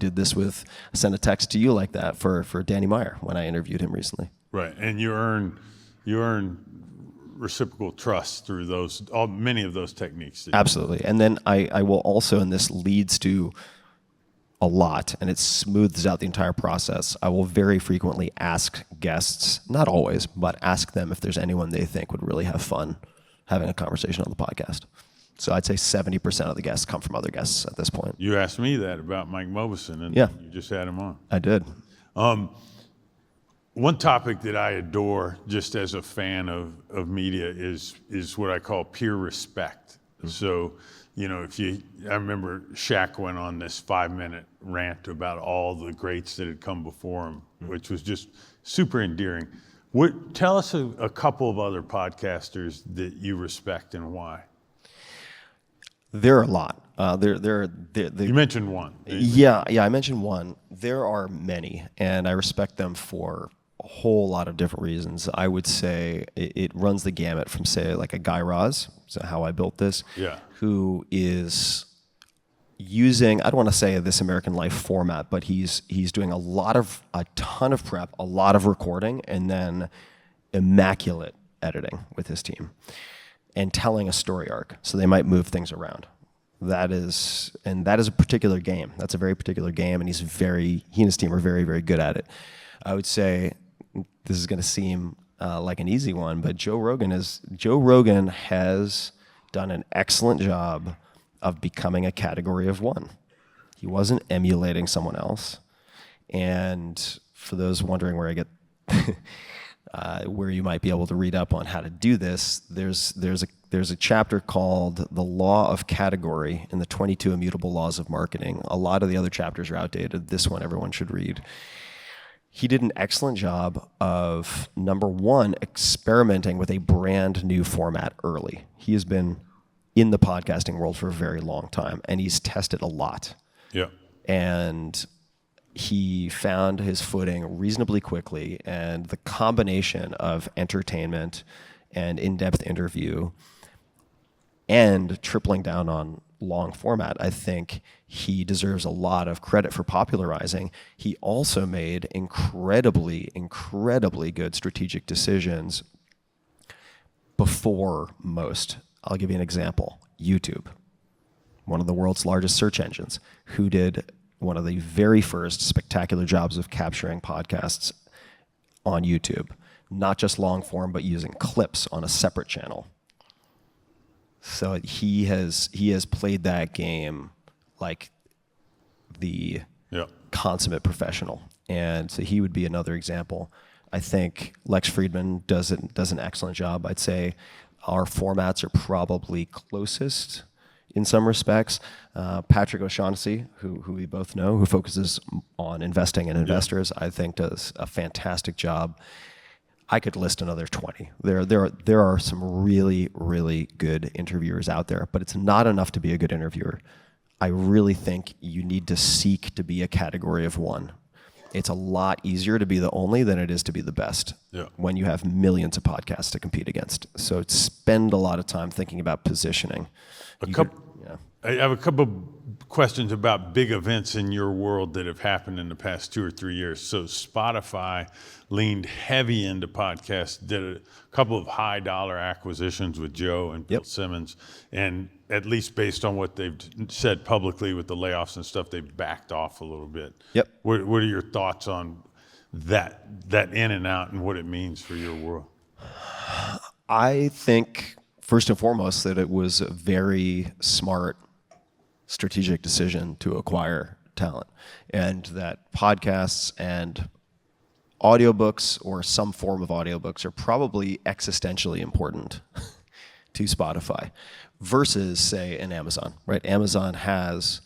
sent a text to you like that for Danny Meyer when I interviewed him recently. Right, and you earn reciprocal trust through many of those techniques. Absolutely. And then I will also, and this leads to a lot, and it smooths out the entire process, I will very frequently ask guests, not always, but ask them if there's anyone they think would really have fun having a conversation on the podcast. So I'd say 70% of the guests come from other guests at this point. You asked me that about Mike Mobison, and Yeah. you just had him on. I did. One topic that I adore, just as a fan of media, is what I call peer respect. So, I remember Shaq went on this 5-minute rant about all the greats that had come before him, which was just super endearing. Tell us a couple of other podcasters that you respect and why. There are a lot. You mentioned one. Yeah, I mentioned one. There are many, and I respect them for a whole lot of different reasons. I would say it runs the gamut from, say, like a Guy Raz, so How I Built This, who is using, I don't want to say This American Life format, but he's doing a ton of prep, a lot of recording, and then immaculate editing with his team and telling a story arc. So they might move things around. That is a particular game. That's a very particular game, and he and his team are very, very good at it. I would say this is going to seem like an easy one, but Joe Rogan has done an excellent job of becoming a category of one. He wasn't emulating someone else. And for those wondering where I get where you might be able to read up on how to do this, there's a chapter called The Law of Category in the 22 Immutable Laws of Marketing. A lot of the other chapters are outdated. This one everyone should read. He did an excellent job of, number one, experimenting with a brand new format early. He has been in the podcasting world for a very long time, and he's tested a lot. Yeah. And he found his footing reasonably quickly, and the combination of entertainment and in-depth interview and tripling down on long format, I think he deserves a lot of credit for popularizing. He also made incredibly, incredibly good strategic decisions before most. I'll give you an example. YouTube, one of the world's largest search engines, who did one of the very first spectacular jobs of capturing podcasts on YouTube, not just long form, but using clips on a separate channel. So he has played that game like the consummate professional, and so he would be another example. I think Lex Friedman does an excellent job. I'd say our formats are probably closest in some respects. Patrick O'Shaughnessy, who we both know, who focuses on investing and investors, I think does a fantastic job. I could list another 20. There are some really, really good interviewers out there, but it's not enough to be a good interviewer. I really think you need to seek to be a category of one. It's a lot easier to be the only than it is to be the best when you have millions of podcasts to compete against. So spend a lot of time thinking about positioning. I have a couple of questions about big events in your world that have happened in the past 2 or 3 years. So Spotify leaned heavy into podcasts, did a couple of high dollar acquisitions with Joe and Bill Simmons, and at least based on what they've said publicly with the layoffs and stuff, they've backed off a little bit. What are your thoughts on that in and out and what it means for your world? I think first and foremost that it was a very smart strategic decision to acquire talent, and that podcasts and audiobooks or some form of audiobooks are probably existentially important to Spotify versus, say, an Amazon, right? Amazon has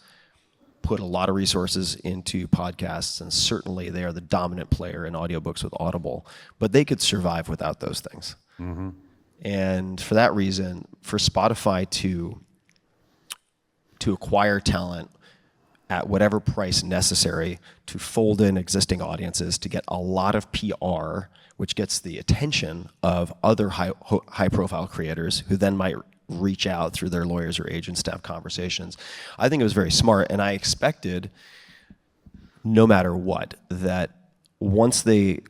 put a lot of resources into podcasts, and certainly they are the dominant player in audiobooks with Audible, but they could survive without those things. And for that reason, for Spotify to to acquire talent at whatever price necessary to fold in existing audiences, to get a lot of PR, which gets the attention of other high-profile creators who then might reach out through their lawyers or agents to have conversations. I think it was very smart, and I expected, no matter what, that once they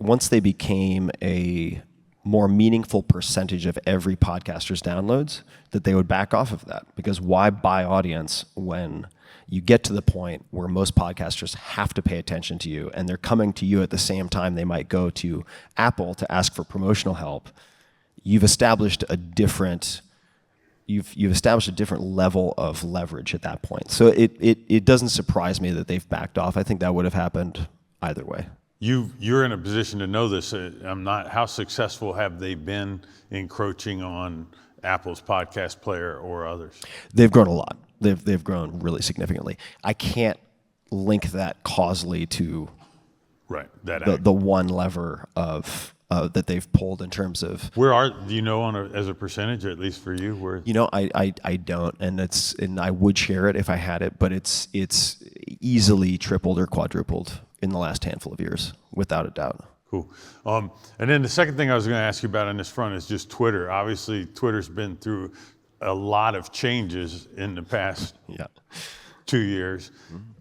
became a more meaningful percentage of every podcaster's downloads, that they would back off of that. Because why buy audience when you get to the point where most podcasters have to pay attention to you, and they're coming to you at the same time they might go to Apple to ask for promotional help? You've established a different level of leverage at that point. So it doesn't surprise me that they've backed off. I think that would have happened either way. You're in a position to know this. I'm not. How successful have they been encroaching on Apple's podcast player or others? They've grown a lot. They've grown really significantly. I can't link that causally to the one lever of that they've pulled in terms of do you know as a percentage, or at least for you, where? I don't, and I would share it if I had it, but it's easily tripled or quadrupled in the last handful of years, without a doubt. Cool. And then the second thing I was going to ask you about on this front is just Twitter. Obviously, Twitter's been through a lot of changes in the past 2 years,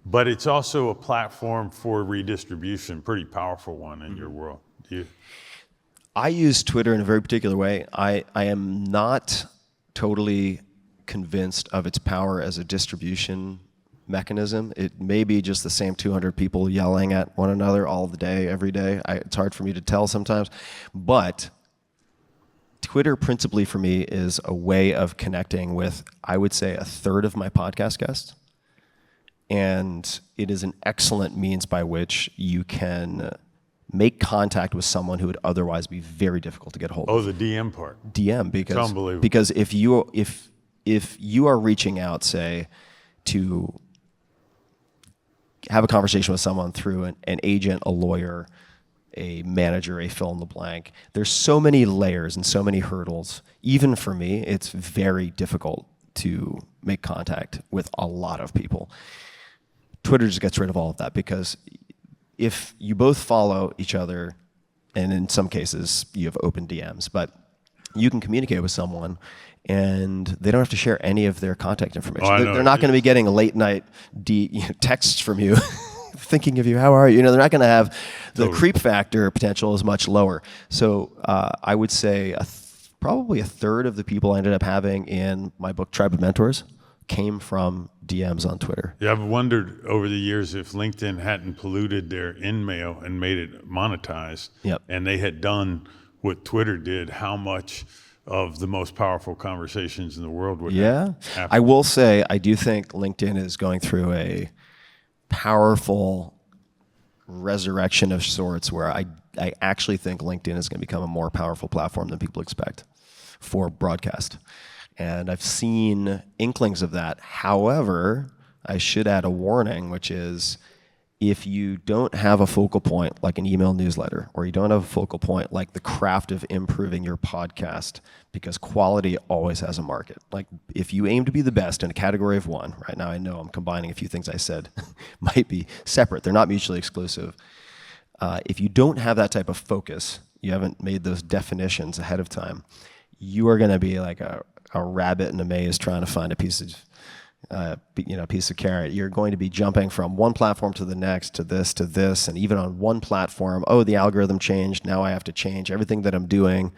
but it's also a platform for redistribution, pretty powerful one in your world. I use Twitter in a very particular way. I am not totally convinced of its power as a distribution mechanism. It may be just the same 200 people yelling at one another all the day, every day. It's hard for me to tell sometimes. But Twitter principally for me is a way of connecting with, I would say, a third of my podcast guests. And it is an excellent means by which you can make contact with someone who would otherwise be very difficult to get hold of. Oh, the DM part. DM, because it's unbelievable. Because if you are reaching out, say, to have a conversation with someone through an agent, a lawyer, a manager, a fill in the blank, there's so many layers and so many hurdles. Even for me, it's very difficult to make contact with a lot of people. Twitter just gets rid of all of that, because if you both follow each other, and in some cases you have open DMs, but you can communicate with someone and they don't have to share any of their contact information. They're not going to be getting late night texts from you thinking of you, how are you? They're not going to have the creep factor potential is much lower. So I would say probably a third of the people I ended up having in my book, Tribe of Mentors, came from DMs on Twitter. Yeah, I've wondered over the years if LinkedIn hadn't polluted their in-mail and made it monetized, and they had done what Twitter did, how much of the most powerful conversations in the world would happen. I will say, I do think LinkedIn is going through a powerful resurrection of sorts, where I actually think LinkedIn is going to become a more powerful platform than people expect for broadcast. And I've seen inklings of that. However, I should add a warning, which is, if you don't have a focal point like an email newsletter, or you don't have a focal point like the craft of improving your podcast, because quality always has a market. Like, if you aim to be the best in a category of one, right now I know I'm combining a few things I said, might be separate. They're not mutually exclusive. If you don't have that type of focus, you haven't made those definitions ahead of time, you are going to be like a rabbit in a maze trying to find a piece of carrot. You're going to be jumping from one platform to the next, to this, and even on one platform, the algorithm changed, now I have to change everything that I'm doing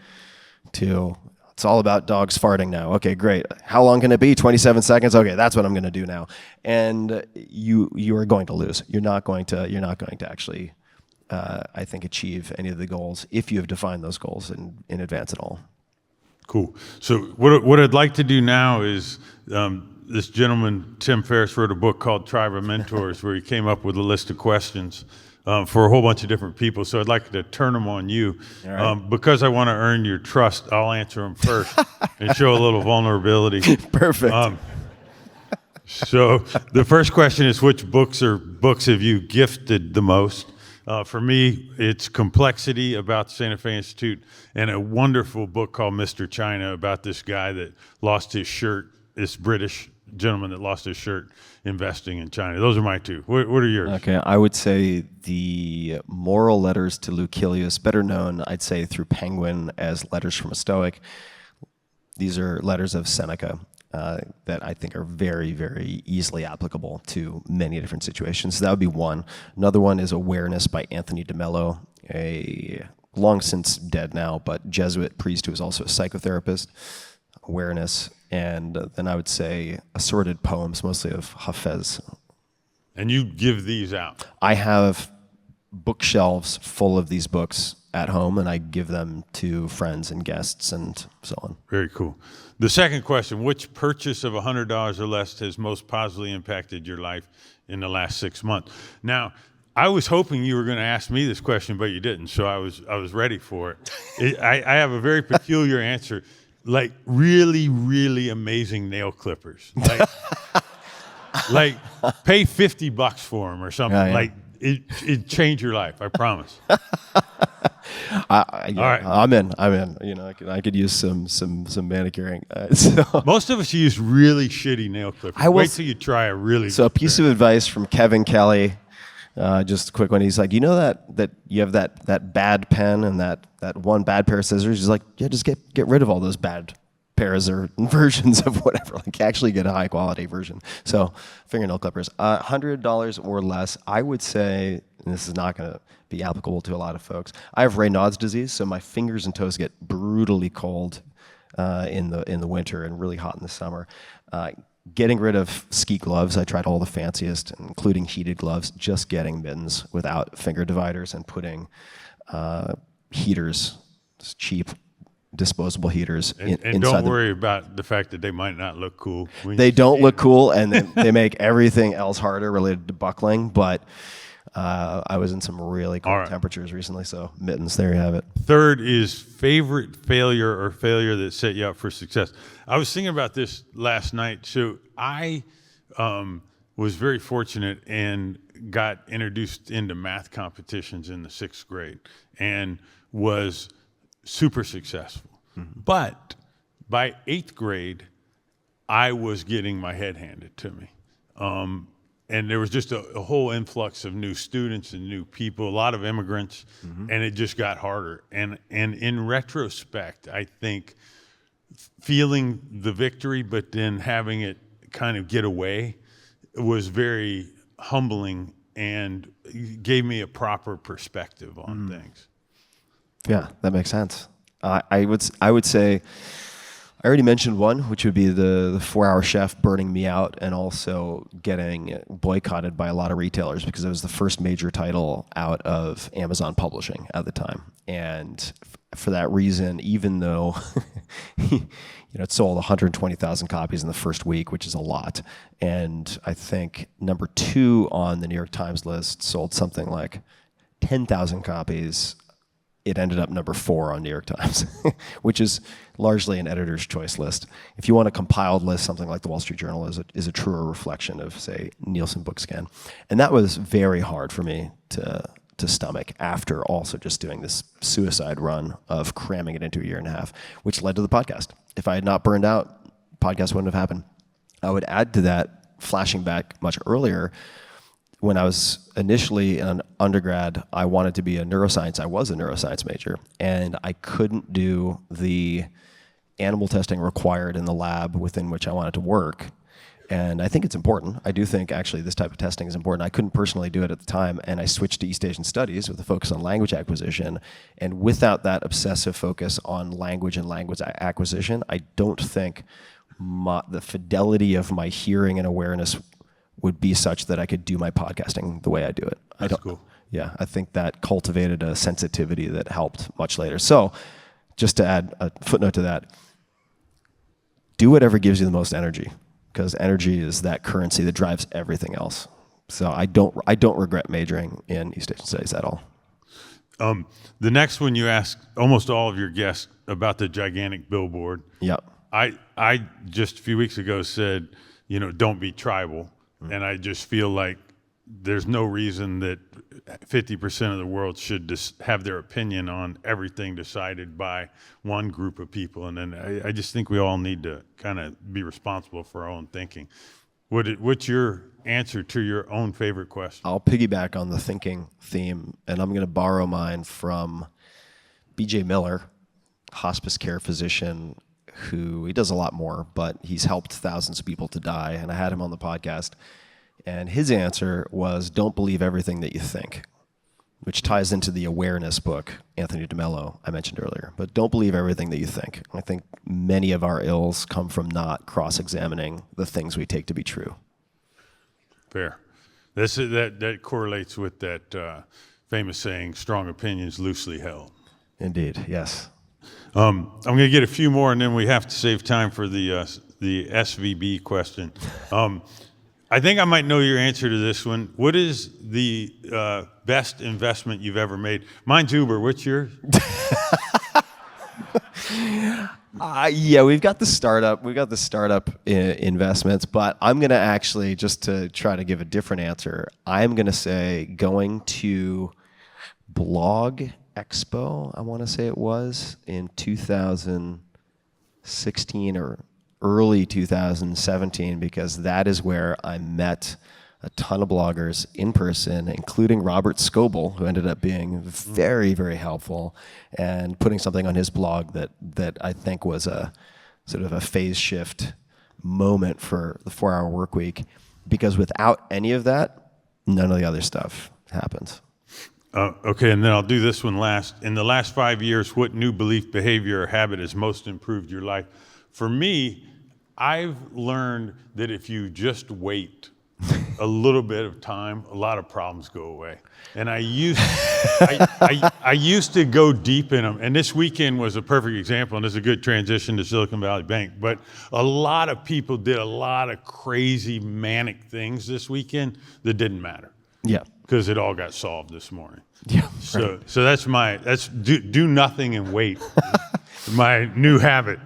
to, it's all about dogs farting now. Okay, great. How long can it be? 27 seconds? Okay, that's what I'm going to do now. And you are going to lose. You're not going to actually, I think, achieve any of the goals if you have defined those goals in advance at all. Cool. So what I'd like to do now is, this gentleman, Tim Ferriss, wrote a book called Tribe of Mentors, where he came up with a list of questions for a whole bunch of different people. So I'd like to turn them on you. Right. Because I want to earn your trust, I'll answer them first and show a little vulnerability. Perfect. So the first question is, which books have you gifted the most? For me, it's Complexity, about the Santa Fe Institute, and a wonderful book called Mr. China, about this guy that lost his shirt, this British gentleman that lost his shirt investing in China. Those are my two. What are yours? Okay, I would say the moral letters to Lucilius, better known, I'd say, through Penguin as Letters from a Stoic. These are letters of Seneca that I think are very, very easily applicable to many different situations. So that would be one. Another one is Awareness by Anthony de Mello, a long since dead now, but Jesuit priest who was also a psychotherapist. Awareness. And then I would say assorted poems, mostly of Hafez. And you give these out? I have bookshelves full of these books at home, and I give them to friends and guests and so on. Very cool. The second question, which purchase of $100 or less has most positively impacted your life in the last 6 months? Now, I was hoping you were going to ask me this question, but you didn't, so I was ready for it. I have a very peculiar answer, like really, really amazing nail clippers. Like pay $50 for them or something. Yeah. Like it changed your life, I promise. All right. I'm in. You know, I could use some manicuring. So. Most of us use really shitty nail clippers. Wait till you try a really So good a piece pair. of advice from Kevin Kelly, just a quick one. He's like, you know that you have that bad pen and that one bad pair of scissors. He's like, yeah, just get rid of all those bad pairs or versions of whatever. Like actually get a high quality version. So fingernail clippers, $100 or less. I would say, and this is not going to be applicable to a lot of folks. I have Raynaud's disease, so my fingers and toes get brutally cold in the winter and really hot in the summer. Getting rid of ski gloves, I tried all the fanciest, including heated gloves, just getting mittens without finger dividers and putting heaters, cheap disposable heaters And inside don't worry about the fact that they might not look cool. They don't look cool, and they make everything else harder related to buckling, but I was in some really cold temperatures recently, so mittens, there you have it. Third is favorite failure or failure that set you up for success. I was thinking about this last night. So I was very fortunate and got introduced into math competitions in the 6th grade and was super successful. Mm-hmm. But by 8th grade, I was getting my head handed to me. And there was just a whole influx of new students and new people, a lot of immigrants, mm-hmm. and it just got harder. And in retrospect, I think feeling the victory, but then having it kind of get away was very humbling and gave me a proper perspective on things. Yeah, that makes sense. I would say, I already mentioned one, which would be the 4-Hour Chef burning me out and also getting boycotted by a lot of retailers because it was the first major title out of Amazon Publishing at the time. And for that reason, even though it sold 120,000 copies in the first week, which is a lot, and I think number 2 on the New York Times list sold something like 10,000 copies, it ended up number 4 on New York Times, which is largely an editor's choice list. If you want a compiled list, something like the Wall Street Journal is a truer reflection of, say, Nielsen Bookscan. And that was very hard for me to stomach after also just doing this suicide run of cramming it into a year and a half, which led to the podcast. If I had not burned out, podcast wouldn't have happened. I would add to that, flashing back much earlier, when I was initially an undergrad, I wanted to be a neuroscience. I was a neuroscience major, and I couldn't do the animal testing required in the lab within which I wanted to work. And I think it's important. I do think actually this type of testing is important. I couldn't personally do it at the time, and I switched to East Asian Studies with a focus on language acquisition. And without that obsessive focus on language and language acquisition, I don't think the fidelity of my hearing and awareness would be such that I could do my podcasting the way I do it. That's cool. Yeah, I think that cultivated a sensitivity that helped much later. So just to add a footnote to that, do whatever gives you the most energy, because energy is that currency that drives everything else. So I don't regret majoring in East Asian Studies at all. The next one, you ask almost all of your guests about the gigantic billboard. Yep. I just a few weeks ago said, don't be tribal. And I just feel like there's no reason that 50% of the world should just have their opinion on everything decided by one group of people. And then I just think we all need to kind of be responsible for our own thinking. What's your answer to your own favorite question? I'll piggyback on the thinking theme, and I'm going to borrow mine from B.J. Miller, hospice care physician, who he does a lot more, but he's helped thousands of people to die. And I had him on the podcast. And his answer was, don't believe everything that you think, which ties into the awareness book, Anthony DeMello, I mentioned earlier. But don't believe everything that you think. I think many of our ills come from not cross-examining the things we take to be true. Fair. That correlates with that famous saying, strong opinions loosely held. Indeed, yes. I'm going to get a few more, and then we have to save time for the SVB question. I think I might know your answer to this one. What is the best investment you've ever made? Mine's Uber. What's yours? Yeah, we've got the startup. We've got the startup investments, but I'm going to actually, just to try to give a different answer, I'm going to say going to Blog Expo, I want to say it was, in 2016 or early 2017, because that is where I met a ton of bloggers in person, including Robert Scoble, who ended up being very, very helpful and putting something on his blog that I think was a sort of a phase shift moment for the 4-hour work week, because without any of that, none of the other stuff happens. Okay, and then I'll do this one last. In the last 5 years, what new belief, behavior, or habit has most improved your life? For me, I've learned that if you just wait a little bit of time, a lot of problems go away. And I used to go deep in them. And this weekend was a perfect example, and it's a good transition to Silicon Valley Bank. But a lot of people did a lot of crazy, manic things this weekend that didn't matter. Yeah. Because it all got solved this morning. Yeah. So that's do nothing and wait. My new habit.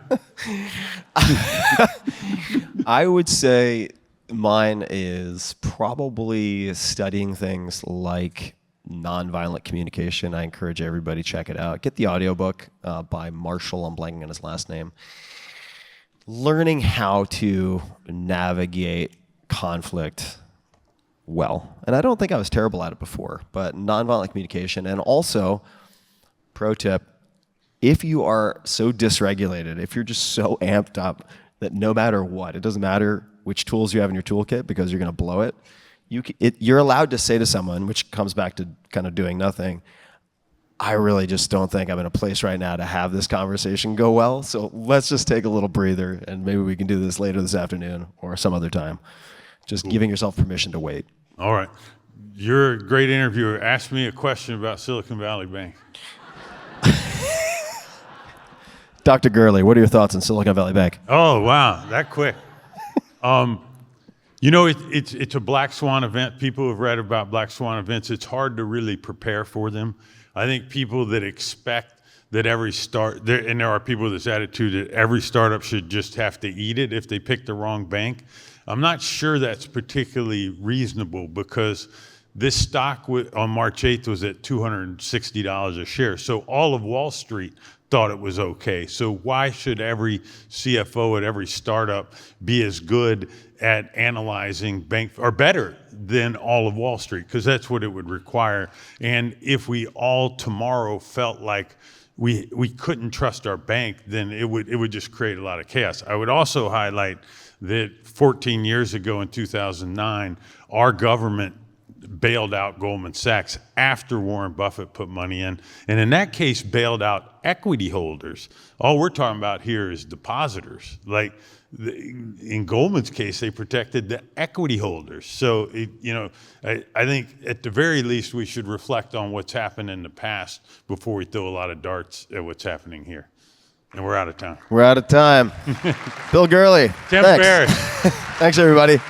I would say mine is probably studying things like nonviolent communication. I encourage everybody to check it out. Get the audiobook by Marshall, I'm blanking on his last name. Learning how to navigate conflict well. And I don't think I was terrible at it before, but nonviolent communication. And also, pro tip, if you are so dysregulated, if you're just so amped up that no matter what, it doesn't matter which tools you have in your toolkit because you're going to blow it, you're allowed to say to someone, which comes back to kind of doing nothing, I really just don't think I'm in a place right now to have this conversation go well. So let's just take a little breather, and maybe we can do this later this afternoon or some other time. Just giving yourself permission to wait. All right. You're a great interviewer. Ask me a question about Silicon Valley Bank. Dr. Gurley, what are your thoughts on Silicon Valley Bank? Oh, wow, that quick. You know, it's a black swan event. People who have read about black swan events, it's hard to really prepare for them. I think people that expect that and there are people with this attitude that every startup should just have to eat it if they pick the wrong bank. I'm not sure that's particularly reasonable, because this stock on March 8th was at $260 a share. So all of Wall Street thought it was okay. So why should every CFO at every startup be as good at analyzing bank, or better than all of Wall Street? Because that's what it would require. And if we all tomorrow felt like we couldn't trust our bank, then it would just create a lot of chaos. I would also highlight that 14 years ago in 2009, our government bailed out Goldman Sachs after Warren Buffett put money in. And in that case, bailed out equity holders. All we're talking about here is depositors. Like in Goldman's case, they protected the equity holders. So, I think at the very least, we should reflect on what's happened in the past before we throw a lot of darts at what's happening here. And we're out of time. We're out of time. Bill Gurley. Tim thanks. Ferriss. Thanks, everybody.